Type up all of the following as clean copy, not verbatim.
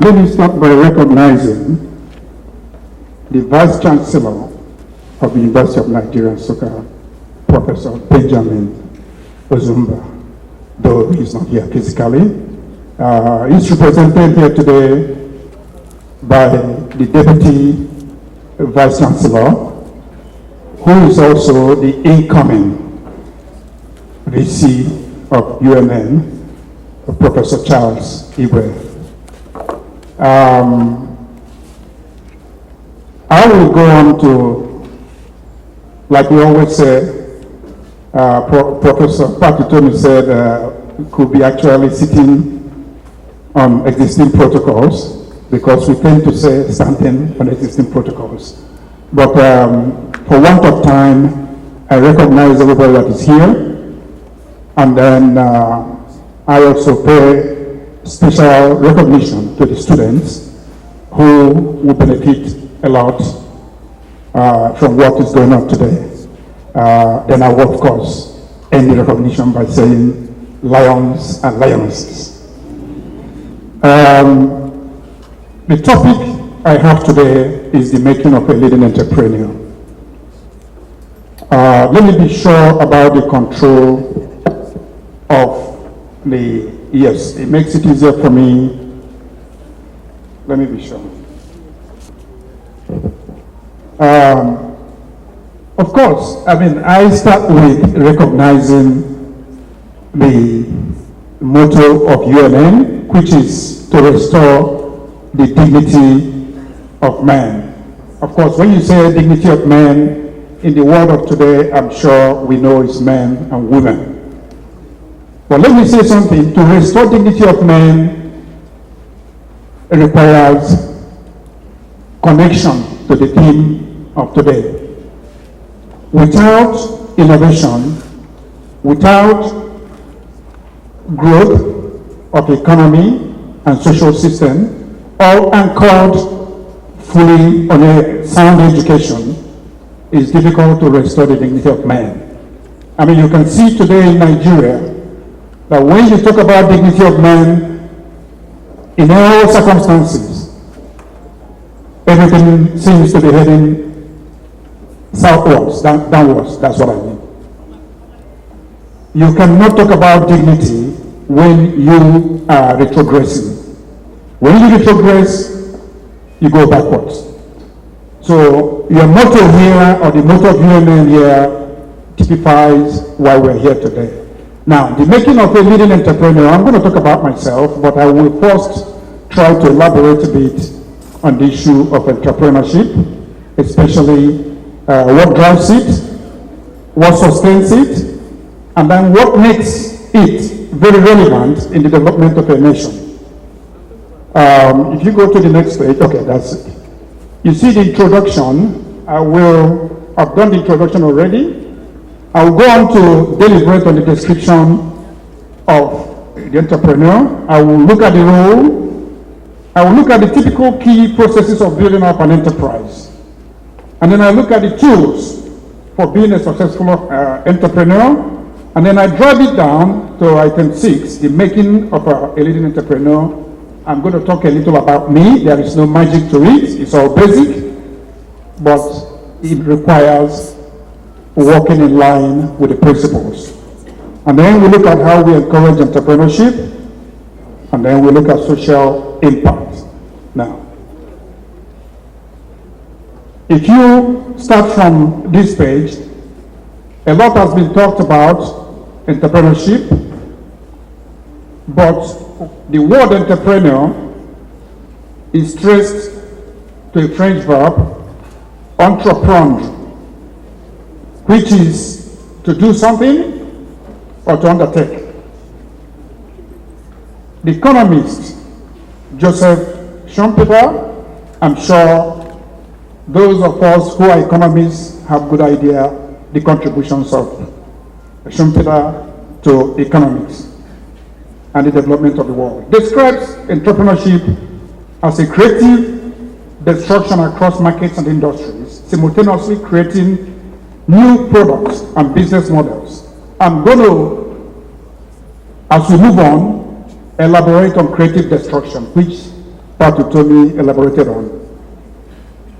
Let me start by recognizing the Vice Chancellor of the University of Nigeria, Nsukka, Professor Benjamin Ozumba, though he's not here physically. He's represented here today by the Deputy Vice Chancellor, who is also the incoming VC of UNN, Professor Charles Engr. I will go on to, like we always say, Professor Patitomi said, could be actually sitting on existing protocols, because we tend to say something on existing protocols. But for want of time, I recognize everybody that is here. And then I also pay special recognition to the students who will benefit a lot from what is going on today. Then I will, of course, end the recognition by saying lions and lionesses. The topic I have today is the making of a leading entrepreneur. Let me be sure about the control of the, yes, it makes it easier for me. Let me be sure. Of course, I start with recognizing the motto of UNN, which is to restore the dignity of man. Of course, when you say dignity of man, in the world of today, I'm sure we know it's men and women. But let me say something. To restore dignity of man requires connection to the theme of today. Without innovation, without growth of economy and social system, all anchored fully on a sound education, it's difficult to restore the dignity of man. You can see today in Nigeria that when you talk about dignity of man, in all circumstances, everything seems to be heading southwards, downwards. That's what I mean. You cannot talk about dignity when you are retrogressing. When you retrogress, you go backwards. So your motto here, or the motto of UNN here, typifies why we're here today. Now, the making of a leading entrepreneur, I'm going to talk about myself, but I will first try to elaborate a bit on the issue of entrepreneurship, especially what drives it, what sustains it, and then what makes it very relevant in the development of a nation. If you go to the next page, okay, that's it. You see the introduction. I've done the introduction already. I will go on to deliberate on the description of the entrepreneur. I will look at the role. I will look at the typical key processes of building up an enterprise. And then I look at the tools for being a successful entrepreneur. And then I drive it down to item 6, the making of a leading entrepreneur. I'm going to talk a little about me. There is no magic to it. It's all basic. But it requires working in line with the principles. And then we look at how we encourage entrepreneurship. And then we look at social impact. Now, if you start from this page, a lot has been talked about entrepreneurship, but the word entrepreneur is traced to a French verb, entreprendre, which is to do something or to undertake. The economist, Joseph Schumpeter, I'm sure those of us who are economists have good idea the contributions of Schumpeter to economics and the development of the world. Describes entrepreneurship as a creative destruction across markets and industries, simultaneously creating new products and business models. I'm going to, as we move on, elaborate on creative destruction, which Patutomi elaborated on.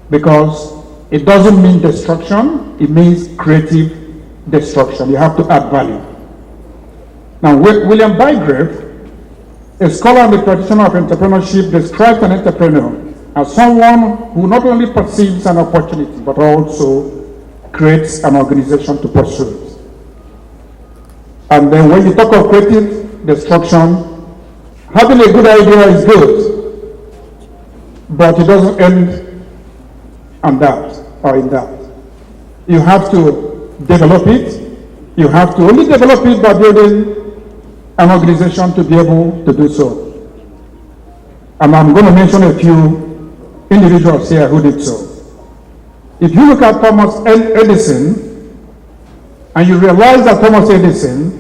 Because it doesn't mean destruction, it means creative destruction. You have to add value. Now, William Bygrave, a scholar in the tradition of entrepreneurship, describes an entrepreneur as someone who not only perceives an opportunity, but also creates an organization to pursue it. And then when you talk of creative destruction, having a good idea is good, but it doesn't end on that or in that. You have to develop it. You have to only develop it by building an organization to be able to do so. And I'm going to mention a few individuals here who did so. If you look at Thomas Edison, and you realize that Thomas Edison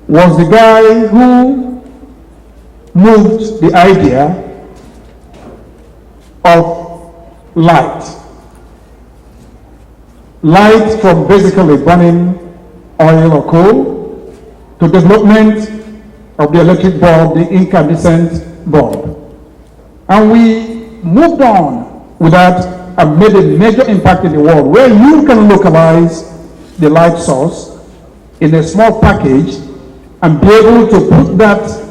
was the guy who moved the idea of light. Light from basically burning oil or coal to development of the electric bulb, the incandescent bulb. And we moved on with that and made a major impact in the world where you can localize the light source in a small package and be able to put that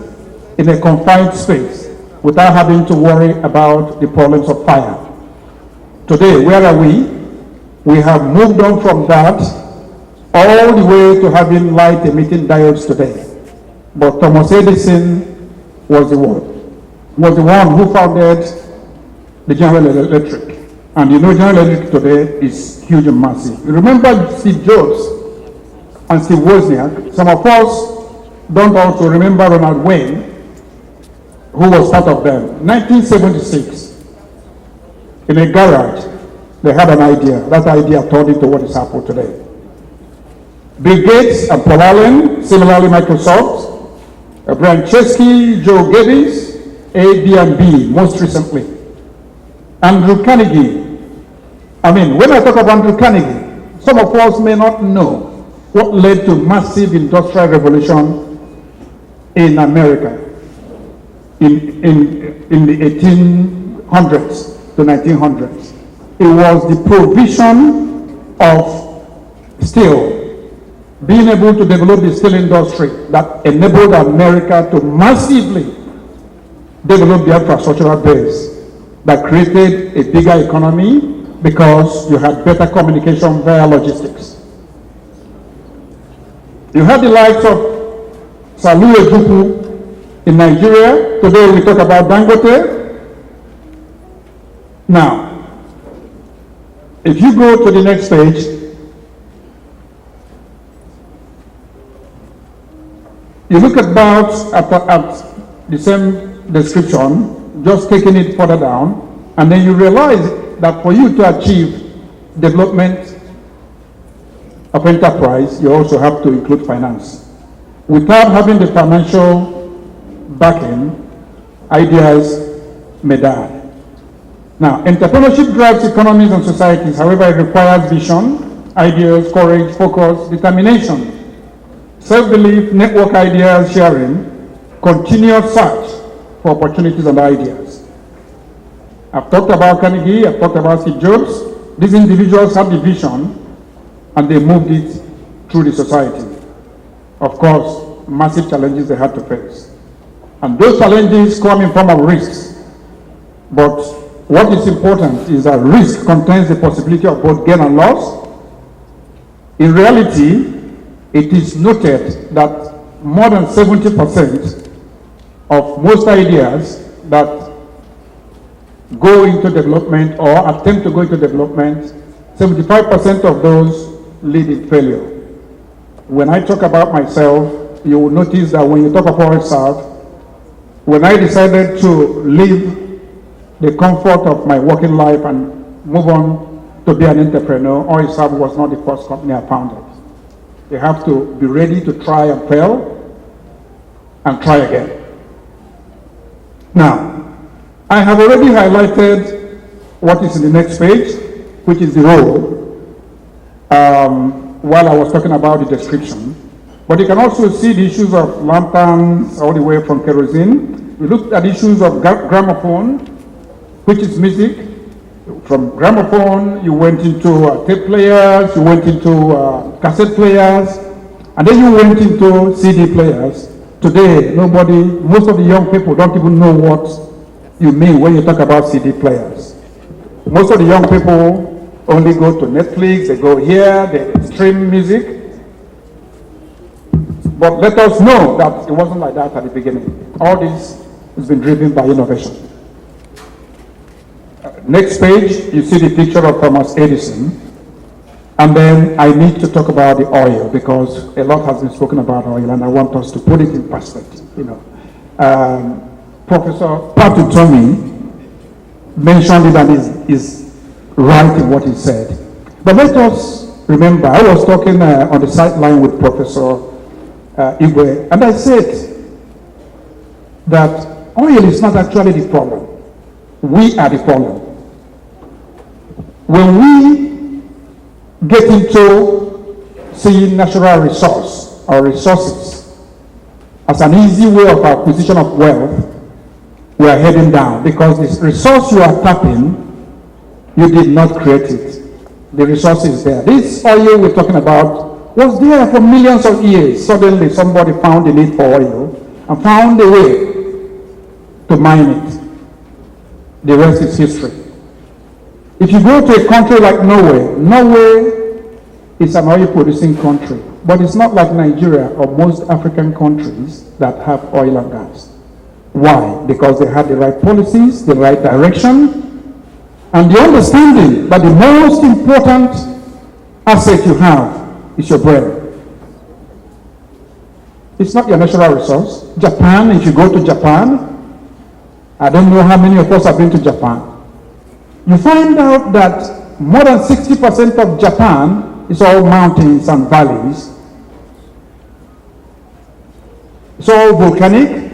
in a confined space without having to worry about the problems of fire. Today, where are we? We have moved on from that all the way to having light emitting diodes today. But Thomas Edison was the one who founded the General Electric. And you know General Electric today is huge and massive. You remember Steve Jobs and Steve Wozniak? Some of us don't also remember Ronald Wayne, who was part of them. 1976, in a garage, they had an idea. That idea turned into what is Apple today. Bill Gates and Paul Allen, similarly Microsoft, Brian Chesky, Joe Geddes, AD&B, most recently. Andrew Carnegie. When I talk about Andrew Carnegie, some of us may not know what led to massive industrial revolution in America in the 1800s to 1900s. It was the provision of steel, being able to develop the steel industry that enabled America to massively develop the infrastructural base that created a bigger economy because you had better communication via logistics. You had the likes of Salu Ejukwu in Nigeria. Today we talk about Dangote. Now, if you go to the next page, you look at the same description, just taking it further down, and then you realize that for you to achieve development of enterprise, you also have to include finance. Without having the financial backing, ideas may die. Now, entrepreneurship drives economies and societies. However, it requires vision, ideas, courage, focus, determination, self-belief, network ideas sharing, continuous search for opportunities and ideas. I've talked about Carnegie, I've talked about Steve Jobs. These individuals had the vision and they moved it through the society. Of course, massive challenges they had to face. And those challenges come in form of risks. But what is important is that risk contains the possibility of both gain and loss. In reality, it is noted that more than 70% of most ideas that go into development or attempt to go into development, 75% of those lead in failure. When I talk about myself, you will notice that when you talk about myself, when I decided to leave the comfort of my working life and move on to be an entrepreneur, OISAB was not the first company I founded. You have to be ready to try and fail and try again. Now, I have already highlighted what is in the next page, which is the role, while I was talking about the description. But you can also see the issues of lanterns all the way from kerosene. We looked at issues of gramophone, which is music. From gramophone, you went into tape players, you went into cassette players, and then you went into CD players. Today, most of the young people don't even know what you mean when you talk about CD players. Most of the young people only go to Netflix, they go here, they stream music. But let us know that it wasn't like that at the beginning. All this has been driven by innovation. Next page, you see the picture of Thomas Edison. And then I need to talk about the oil because a lot has been spoken about oil and I want us to put it in perspective. Professor Patu Tommy mentioned it and is right in what he said. But let us remember, I was talking on the sideline with Professor Engr, and I said that oil is not actually the problem. We are the problem. When we get into seeing natural resource or resources as an easy way of acquisition of wealth, we are heading down because this resource you are tapping, you did not create it. The resource is there. This oil we're talking about was there for millions of years. Suddenly somebody found the need for oil and found a way to mine it. The rest is history. If you go to a country like Norway is an oil producing country, but it's not like Nigeria or most African countries that have oil and gas. Why? Because they had the right policies, the right direction, and the understanding that the most important asset you have is your brain. It's not your natural resource. Japan, if you go to Japan, I don't know how many of us have been to Japan. You find out that more than 60% of Japan is all mountains and valleys. It's all volcanic.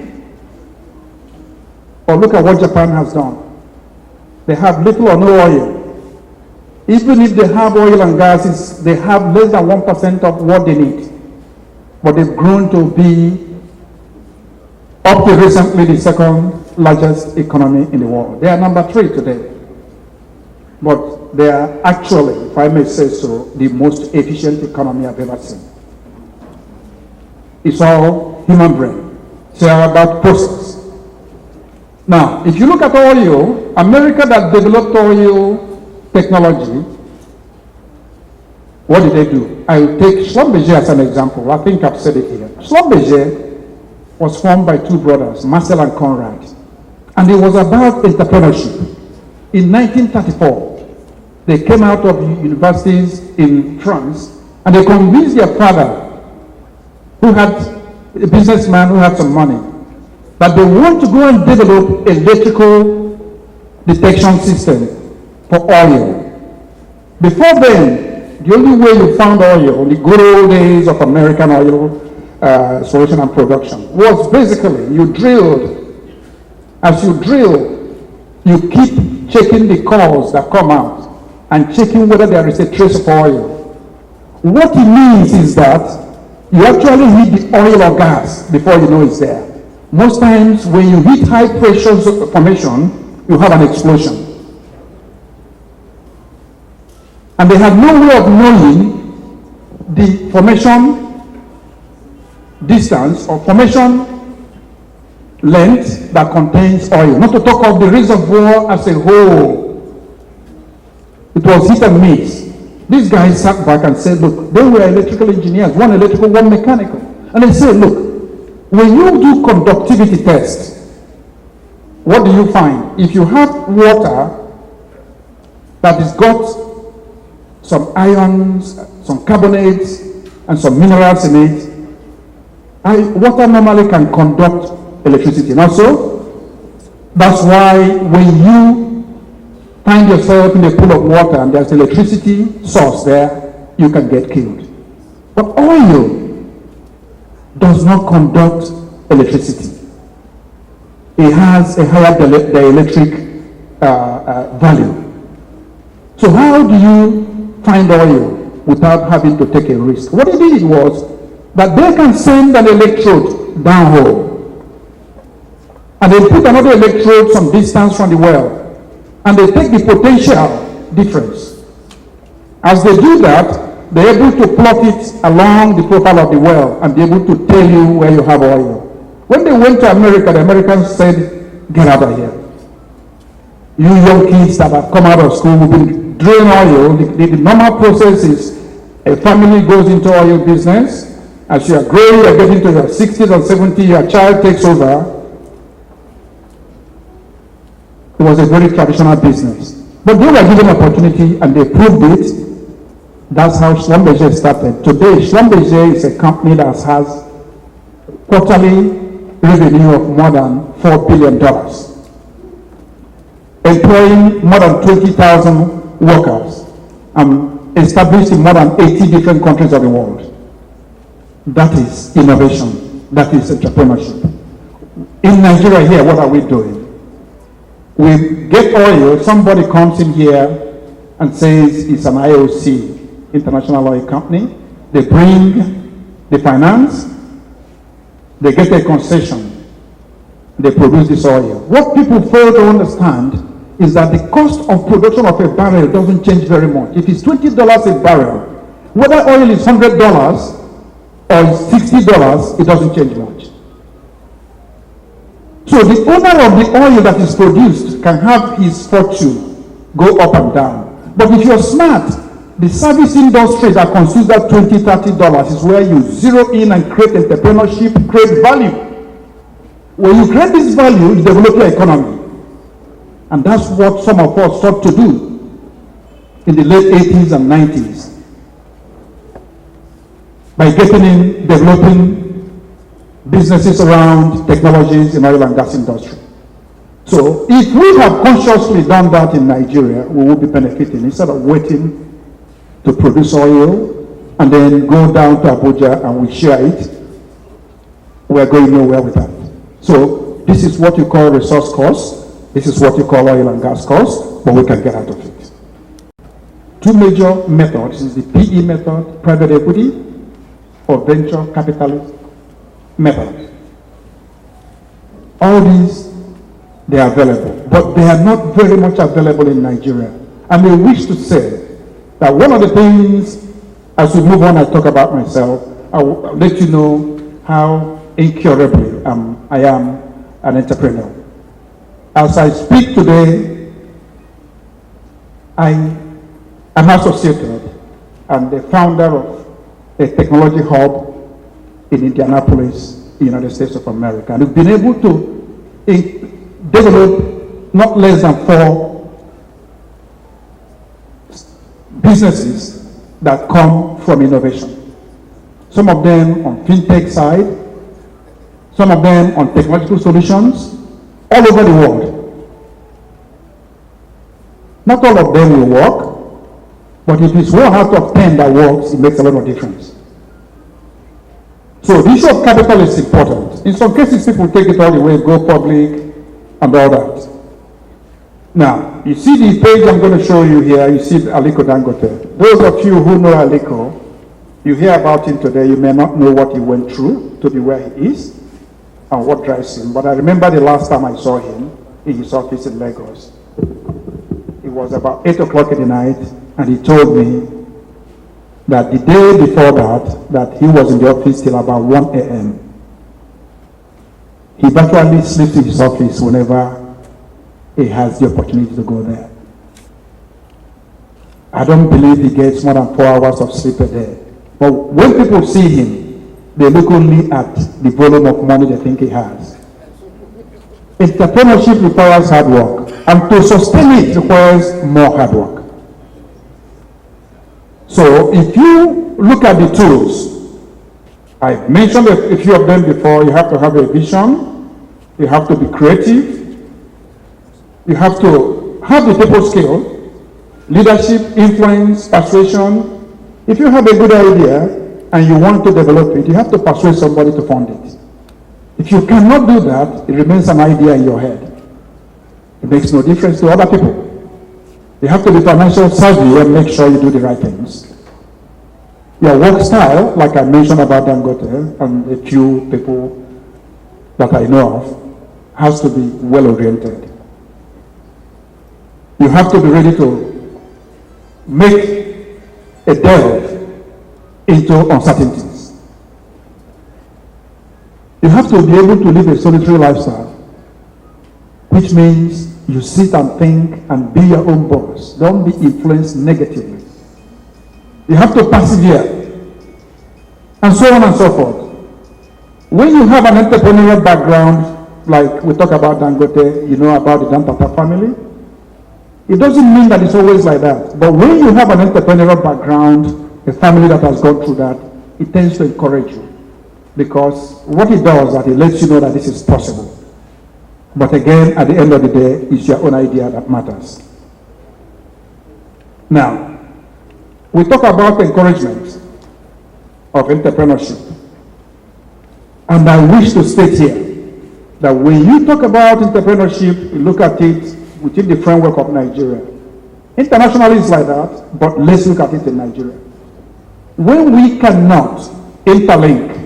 Or look at what Japan has done. They have little or no oil. Even if they have oil and gases, they have less than 1% of what they need. But they've grown to be, up to recently, the second largest economy in the world. They are number 3 today. But they are actually, if I may say so, the most efficient economy I've ever seen. It's all human brain. It's all about process. Now, if you look at oil, America that developed oil technology, what did they do? I will take Schlumberger as an example. I think I've said it here. Schlumberger was formed by 2 brothers, Marcel and Conrad. And it was about entrepreneurship. In 1934, they came out of universities in France and they convinced their father, who had a businessman who had some money, that they want to go and develop electrical detection system for oil. Before then, the only way you found oil in the good old days of American oil exploration and production was basically you drilled. As you drill, you keep checking the cores that come out and checking whether there is a trace of oil. What it means is that you actually hit the oil or gas before you know it's there. Most times when you hit high pressure formation, you have an explosion. And they had no way of knowing the formation distance or formation length that contains oil. Not to talk of the reservoir as a whole. It was hit and miss. These guys sat back and said, look, they were electrical engineers, one electrical, one mechanical. And they said, look, when you do conductivity tests, what do you find? If you have water that has got some ions, some carbonates, and some minerals in it, water normally can conduct electricity. And also, that's why when you find yourself in a pool of water and there's electricity source there, you can get killed. But oil does not conduct electricity. It has a higher dielectric value. So how do you find oil without having to take a risk? What it did was that they can send an electrode downhole. And they put another electrode some distance from the well, and they take the potential difference. As they do that, they're able to plot it along the profile of the well and be able to tell you where you have oil. When they went to America, the Americans said, get out of here. You young kids that have come out of school, we've been drilling oil. The normal process is a family goes into oil business. As you are growing, you are getting to your 60s or 70s, your child takes over. It was a very traditional business. But they were given opportunity and they proved it. That's how Schlumberger started. Today, Schlumberger is a company that has quarterly revenue of more than $4 billion, employing more than 20,000 workers and established in more than 80 different countries of the world. That is innovation. That is entrepreneurship. In Nigeria here, what are we doing? We get oil, somebody comes in here and says it's an IOC, International Oil Company. They bring the finance, they get a concession, they produce this oil. What people fail to understand is that the cost of production of a barrel doesn't change very much. If it's $20 a barrel, whether oil is $100 or $60, it doesn't change much. So the owner of the oil that is produced can have his fortune go up and down. But if you're smart, the service industry that consumes that $20, $30 is where you zero in and create entrepreneurship, create value. When you create this value, you develop your economy. And that's what some of us sought to do in the late 80s and 90s. By getting in, developing businesses around technologies in oil and gas industry. So if we have consciously done that in Nigeria, we will be benefiting instead of waiting to produce oil and then go down to Abuja and we share it. We're going nowhere with that. So this is what you call resource cost. This is what you call oil and gas cost, but we can get out of it. Two major methods is the PE method, private equity, or venture capitalist method. All these, they are available, but they are not very much available in Nigeria. And I wish to say that one of the things, as we move on, I talk about myself, I'll let you know how incurably I am an entrepreneur. As I speak today, I am associated and the founder of a technology hub in Indianapolis, United States of America. And we've been able to develop not less than 4 businesses that come from innovation. Some of them on fintech side, some of them on technological solutions, all over the world. Not all of them will work, but if it's 1 out of 10 that works, it makes a lot of difference. So the issue of capital is important. In some cases, people take it all the way, go public, and all that. Now, you see the page I'm going to show you here, you see Aliko Dangote. Those of you who know Aliko, you hear about him today, you may not know what he went through to be where he is and what drives him. But I remember the last time I saw him in his office in Lagos. It was about 8 o'clock in the night, and he told me that the day before that he was in the office till about 1 a.m. He virtually sleeps in his office whenever he has the opportunity to go there. I don't believe he gets more than 4 hours of sleep a day. But when people see him, they look only at the volume of money they think he has. Entrepreneurship requires hard work, and to sustain it requires more hard work. So if you look at the tools, I've mentioned a few of them before. You have to have a vision, you have to be creative, you have to have the people skill, leadership, influence, persuasion. If you have a good idea and you want to develop it, you have to persuade somebody to fund it. If you cannot do that, it remains an idea in your head. It makes no difference to other people. You have to be financially savvy and make sure you do the right things. Your work style, like I mentioned about Dangote and a few people that I know of, has to be well-oriented. You have to be ready to make a delve into uncertainties. You have to be able to live a solitary lifestyle, which means you sit and think and be your own boss. Don't be influenced negatively. You have to persevere, and so on and so forth. When you have an entrepreneurial background, like we talk about Dangote, you know about the Dantata family, it doesn't mean that it's always like that. But when you have an entrepreneurial background, a family that has gone through that, it tends to encourage you. Because what it does is that it lets you know that this is possible. But again, at the end of the day, it's your own idea that matters. Now, we talk about encouragement of entrepreneurship. And I wish to state here that when you talk about entrepreneurship, you look at it within the framework of Nigeria. Internationally, it's like that, but let's look at it in Nigeria. When we cannot interlink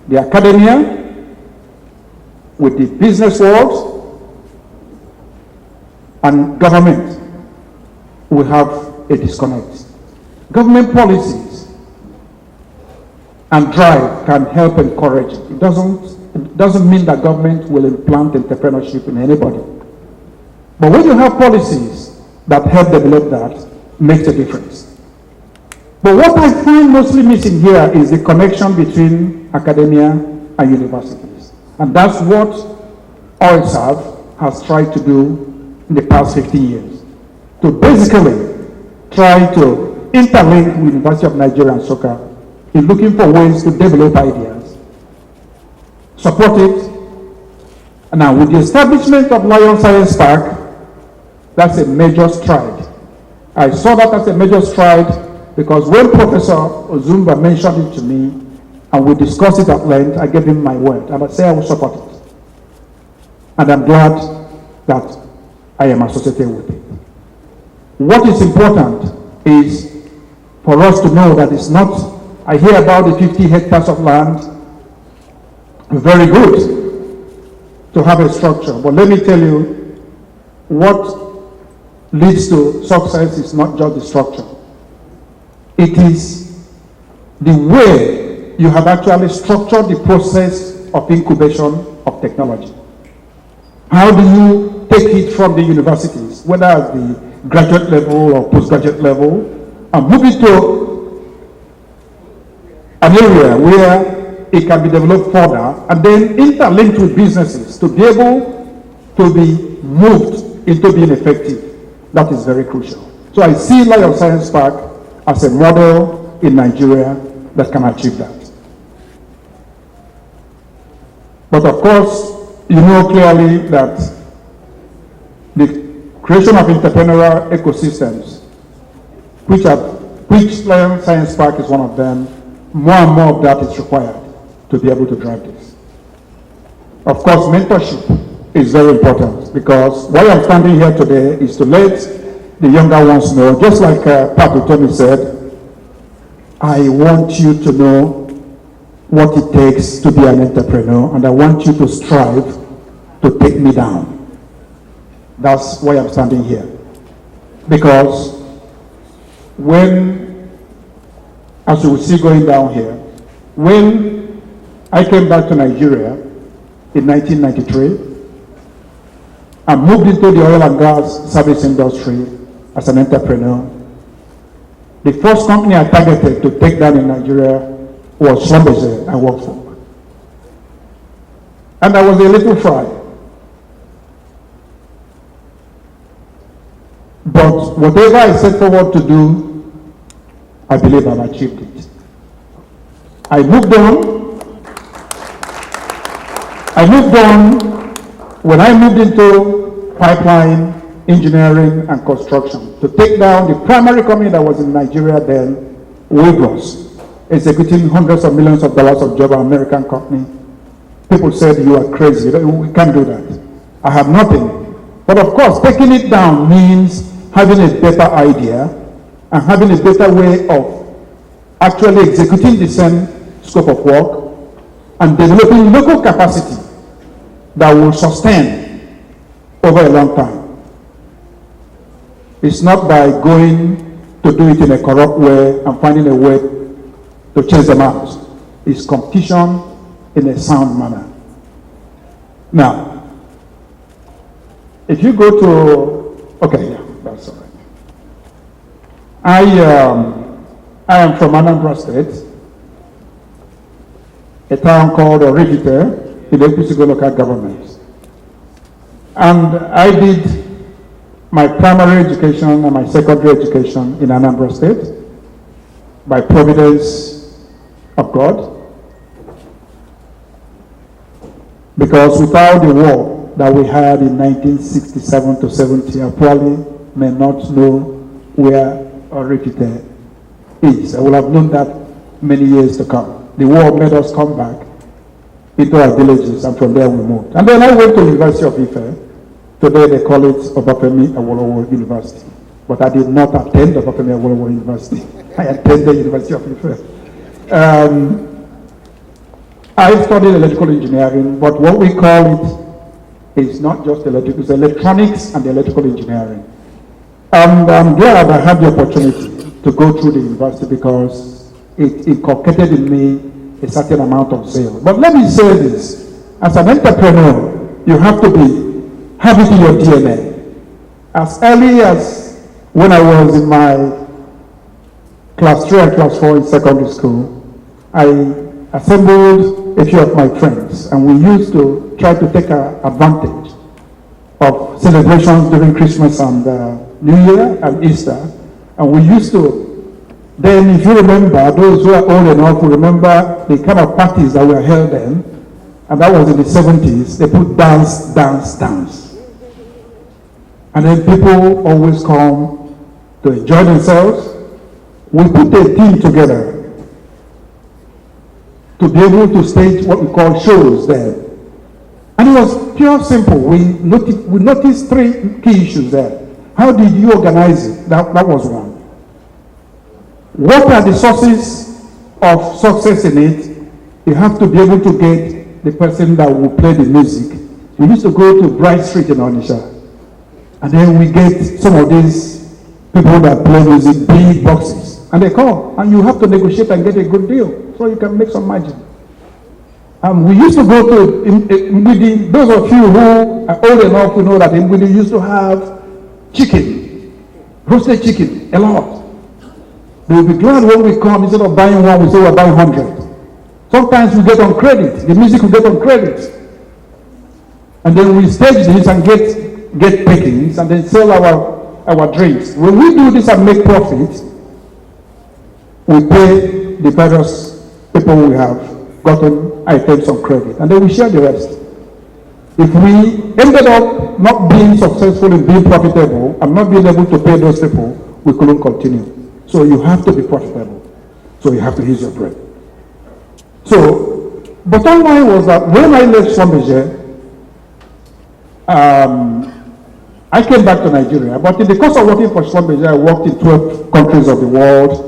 the academia with the business world and government, we have a disconnect. Government policies and drive can help encourage it. It doesn't mean that government will implant entrepreneurship in anybody. But when you have policies that help develop that, makes a difference. But what I find mostly missing here is the connection between academia and universities. And that's what OISAV has tried to do in the past 50 years. To basically try to interlink with University of Nigeria and Nsukka in looking for ways to develop ideas, support it. And now with the establishment of Lion Science Park, that's a major stride. I saw that as a major stride because when Professor Ozumba mentioned it to me and we discussed it at length, I gave him my word. And I said I will support it. And I'm glad that I am associated with it. What is important is for us to know that it's not, I hear about the 50 hectares of land, very good to have a structure. But let me tell you, what leads to success is not just the structure. It is the way you have actually structured the process of incubation of technology. How do you take it from the universities, whether at the graduate level or postgraduate level, and move it to an area where it can be developed further and then interlinked with businesses to be able to be moved into being effective? That is very crucial. So I see Lion Science Park as a model in Nigeria that can achieve that. But of course, you know clearly that the creation of entrepreneurial ecosystems, which Lion Science Park is one of them, more and more of that is required to be able to drive this. Of course, mentorship is very important because why I'm standing here today is to let the younger ones know, just like Pat Utomi said, I want you to know what it takes to be an entrepreneur and I want you to strive to take me down. That's why I'm standing here. Because when, as you will see going down here, when I came back to Nigeria in 1993, I moved into the oil and gas service industry as an entrepreneur. The first company I targeted to take down in Nigeria was Schlumberger I worked for. And I was a little fried. But whatever I set forward to do, I believe I've achieved it. I moved on. When I moved into pipeline engineering and construction to take down the primary company that was in Nigeria then, Webros, executing hundreds of millions of dollars of job, an American company. People said, you are crazy, we can't do that. I have nothing. But of course, taking it down means having a better idea and having a better way of actually executing the same scope of work and developing local capacity that will sustain over a long time. It's not by going to do it in a corrupt way and finding a way to chase them out. It's competition in a sound manner. Now, if you go to, okay, yeah, that's all right. I am from Anambra State, a town called Orifite in the Ekwusigo local government. And I did my primary education and my secondary education in Anambra State by providence of God. Because without the war that we had in 1967 to 70, I probably may not know where Orifite is. I would have known that many years to come. The war made us come back into our villages, and from there we moved. And then I went to the University of Ife. Today they call it Obafemi Awolowo University. But I did not attend Obafemi Awolowo University. I attended the University of Ife. I studied electrical engineering, but what we call it is not just electrical, it's electronics and electrical engineering. And I'm glad I had the opportunity to go through the university because it inculcated in me a certain amount of zeal. But let me say this, as an entrepreneur, you have to have it in your DNA. As early as when I was in my class 3 and class 4 in secondary school, I assembled a few of my friends, and we used to try to take advantage of celebrations during Christmas and New Year and Easter. And we used to, then if you remember, those who are old enough will remember the kind of parties that were held then, and that was in the 70s, they put dance. And then people always come to enjoy themselves. We put a team together to be able to stage what we call shows there. And it was pure simple. We noticed 3 key issues there. How did you organize it? That was one. What are the sources of success in it? You have to be able to get the person that will play the music. We used to go to Bright Street in Onitsha, and then we get some of these people that play music, big boxes, and they come, and you have to negotiate and get a good deal so you can make some margin. We used to go to Mbidi. Those of you who are old enough to know that Mbidi used to have chicken, roasted chicken, a lot. They will be glad when we come, instead of buying one, we say we're buying 100. Sometimes we get on credit, the music will get on credit. And then we stage this and get pickings and then sell our drinks. When we do this and make profit, we pay the various people we have gotten items on credit, and then we share the rest. If we ended up not being successful in being profitable and not being able to pay those people, we couldn't continue. So you have to be profitable. So you have to use your brain. So, bottom line was that when I left Schlumberger, I came back to Nigeria. But in the course of working for Schlumberger, I worked in 12 countries of the world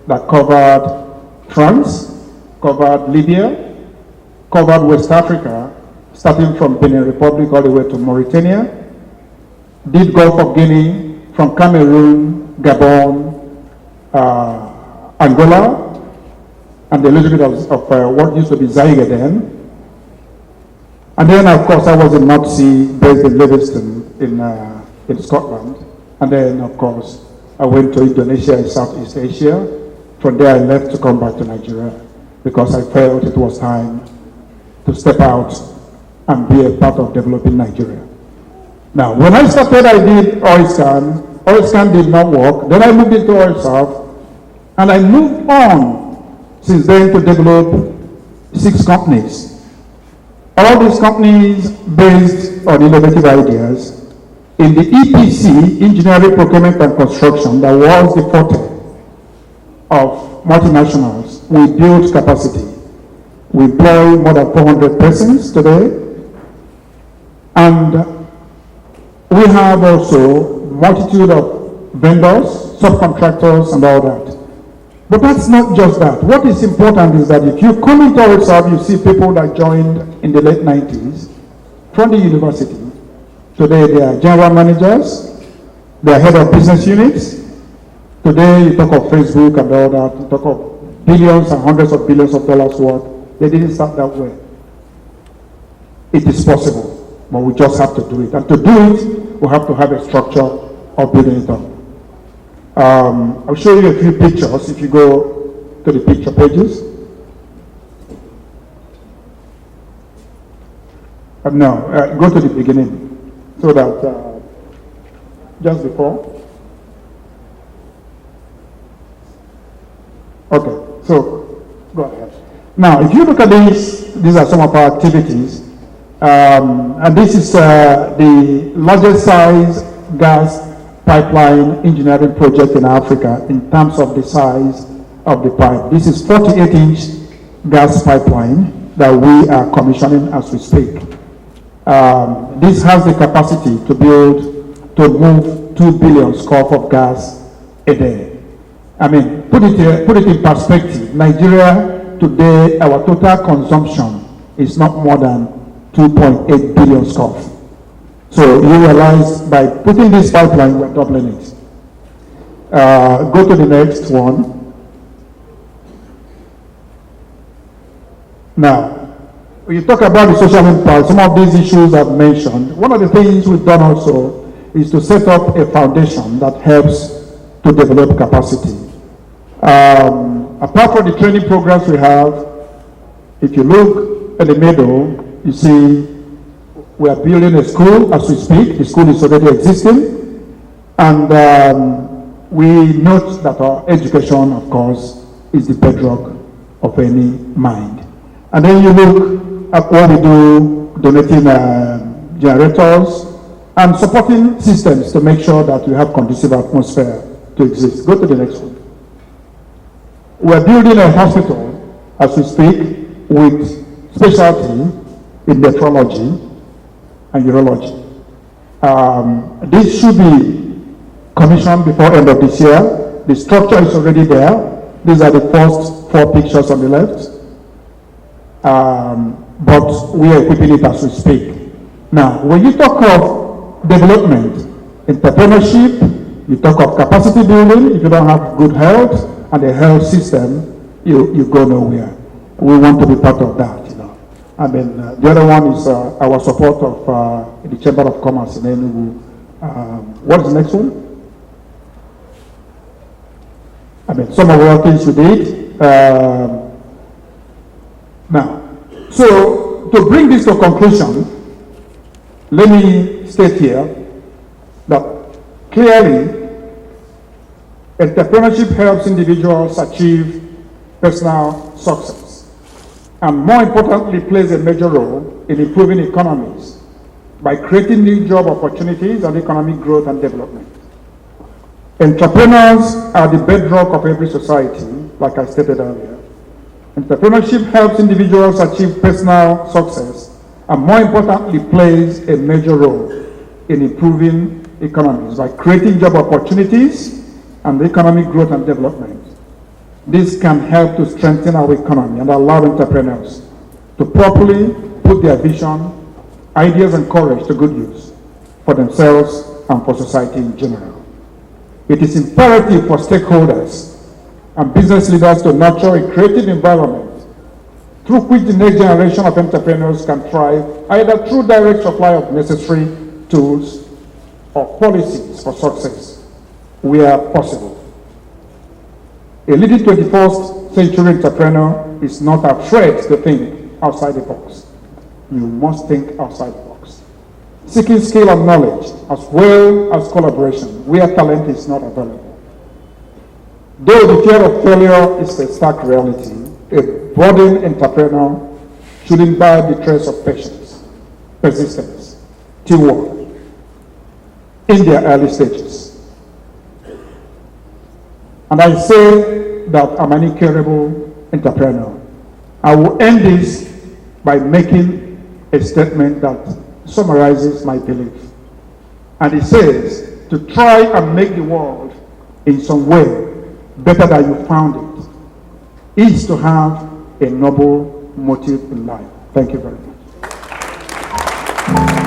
that covered France, covered Libya, covered West Africa, starting from Benin Republic all the way to Mauritania, did Gulf of Guinea, from Cameroon, Gabon, Angola, and a little bit of what used to be Zaire then. And then, of course, I was in North Sea, based in Livingston in Scotland. And then, of course, I went to Indonesia and Southeast Asia. From there, I left to come back to Nigeria because I felt it was time to step out and be a part of developing Nigeria. Now, when I started, I did oil scan. Oil scan did not work. Then I moved into oil surf, and I moved on since then to develop 6 companies. All these companies based on innovative ideas in the EPC, engineering, procurement, and construction, that was the forte of multinationals. We build capacity. We employ more than 400 persons today. And we have also multitude of vendors, subcontractors, and all that. But that's not just that. What is important is that if you come into our service, you see people that joined in the late 90s from the university. Today they are general managers, they are head of business units. Today you talk of Facebook and all that, you talk of billions and hundreds of billions of dollars worth. They didn't start that way. It is possible, but we just have to do it. And to do it, we have to have a structure of building it up. I'll show you a few pictures if you go to the picture pages. No, go to the beginning, so that just before. Okay, so go ahead. Now, if you look at these are some of our activities, and this is the largest size gas pipeline engineering project in Africa in terms of the size of the pipe. This is 48-inch gas pipeline that we are commissioning as we speak. This has the capacity to move 2 billion scf of gas a day. I mean, put it in perspective. Nigeria today, our total consumption is not more than 2.8 billion scf. So you realize by putting this pipeline, we're doubling it. Go to the next one. Now, when you talk about the social impact, some of these issues I've mentioned, one of the things we've done also is to set up a foundation that helps to develop capacity. Apart from the training programs we have, if you look at the middle, you see we are building a school as we speak. The school is already existing, and we note that our education, of course, is the bedrock of any mind. And then you look at what we do, donating generators and supporting systems to make sure that we have conducive atmosphere to exist. Go to the next one. We're building a hospital as we speak with specialty in nephrology and urology. This should be commissioned before end of this year. The structure is already there. These are the first 4 pictures on the left. But we are equipping it as we speak. Now, when you talk of development, entrepreneurship, you talk of capacity building. If you don't have good health and a health system, you go nowhere. We want to be part of that. I mean, the other one is our support of the Chamber of Commerce in Engr. What is the next one? I mean, some of our things we did. Now, so to bring this to conclusion, let me state here that clearly entrepreneurship helps individuals achieve personal success, and more importantly, plays a major role in improving economies by creating new job opportunities and economic growth and development. Entrepreneurs are the bedrock of every society, like I stated earlier. Entrepreneurship helps individuals achieve personal success, and more importantly, plays a major role in improving economies by creating job opportunities and economic growth and development. This can help to strengthen our economy and allow entrepreneurs to properly put their vision, ideas, and courage to good use for themselves and for society in general. It is imperative for stakeholders and business leaders to nurture a creative environment through which the next generation of entrepreneurs can thrive, either through direct supply of necessary tools or policies for success where possible. A leading 21st century entrepreneur is not afraid to think outside the box. You must think outside the box. Seeking skill and knowledge as well as collaboration where talent is not available. Though the fear of failure is a stark reality, a budding entrepreneur should imbibe the traits of patience, persistence, teamwork in their early stages. And I say that I'm an incurable entrepreneur. I will end this by making a statement that summarizes my belief. And it says, to try and make the world in some way better than you found it is to have a noble motive in life. Thank you very much. you.